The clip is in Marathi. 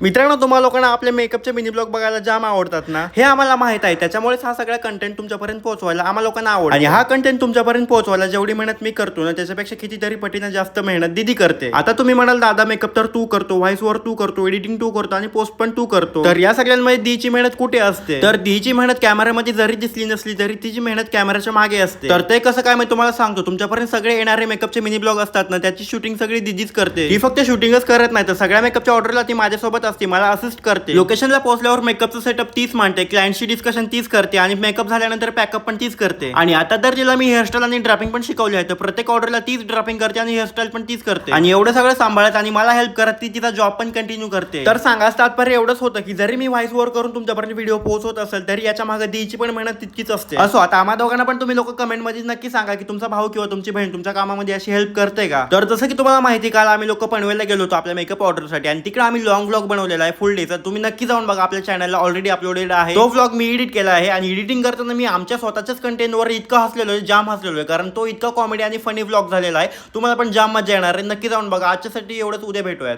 मित्रांनो, तुम्हाला लोकांना आपले मेकअपचे मिनी ब्लॉग बघायला जाम आवडतात ना, हे आम्हाला माहित आहे. त्याच्यामुळेच हा सगळा कंटेंट तुमच्यापर्यंत पोहोचवायला आम्हाला लोकांना आवडतो. आणि हा कंटेंट तुमच्यापर्यंत पोहोचवायला जेवढी मेहनत मी करतो ना, त्याच्यापेक्षा कितीतरी पटीने जास्त मेहनत दीदी करते. आता तुम्ही म्हणाल दादा मेकअप तर तू करतो, व्हॉइस ओव्हर तू करतो, एडिटिंग तू करतो आणि पोस्ट पण तू करतो, तर या सगळ्यांमध्ये दीची मेहनत कुठे असते? तर दीची मेहनत कॅमेरामध्ये जरी दिसली नसली तरी तिची मेहनत कॅमेराच्या मागे असते. तर ते कसं काय मी तुम्हाला सांगतो. तुमच्यापर्यंत सगळे येणारे मेकअपचे मिनी ब्लॉग असतात ना, त्याची शूटिंग सगळी दीदीच करते. ती फक्त शूटिंगच करत नाही तर सगळ्या मेकअपच्या ऑर्डरला ती माझ्यासोबत असते, मला असिस्ट करते. लोकेशनला पोहोचल्यावर मेकअपचं सेटअप तीच मांडते, क्लायंटशी डिस्कशन तीच करते आणि मेकअप झाल्यानंतर पॅकअप पण तीच करते. आणि आता तर तिला मी हेअरस्टाईल आणि ड्रापिंग पण शिकवली आहे, तर प्रत्येक ऑर्डरला तीच ड्रापिंग करते आणि हेअरस्टाईल पण तीच करते. आणि एवढं सगळं सांभाळत आणि मला हेल्प करत ती तिचा जॉब पण कंटिन्यू करते. तर सांगाच तात्पर्य एवढंच होतं की जरी मी व्हॉइस ओव्हर करून तुमच्यापर्यंत व्हिडिओ पोहोचवत असेल तरी याच्या मागे दीची पण मेहनत तितकीच असते. असो, आता आम्हा दोघांना पण तुम्ही लोक कमेंट मध्ये नक्की सांगा की तुमचा भाऊ किंवा तुमची बहीण तुमच्या कामामध्ये अशी हेल्प करते का? तर जसं की तुम्हाला माहिती, काल आम्ही लोक पनवेलला गेलो होतो आपल्या मेकअप ऑर्डरसाठी आणि तिकडे आम्ही लॉंग व्लॉग बनवलेला आहे फुल डे. तर तुम्ही नक्की जाऊन बघा, आपल्या चॅनलला ऑलरेडी अपलोडेड आहे. तो व्लॉग मी एडिट केला आहे आणि एडिटिंग करताना मी आमच्या स्वतःच्याच कंटेंटवर इतका हसलेलो आहे, जाम हसलेलो आहे, कारण तो इतका कॉमेडी आणि फनी व्लॉग झालेला आहे. तुम्हाला पण जाम मजा येणार आहे. नक्की जाऊन बघा. आजच्यासाठी एवढंच, उद्या भेटूयात.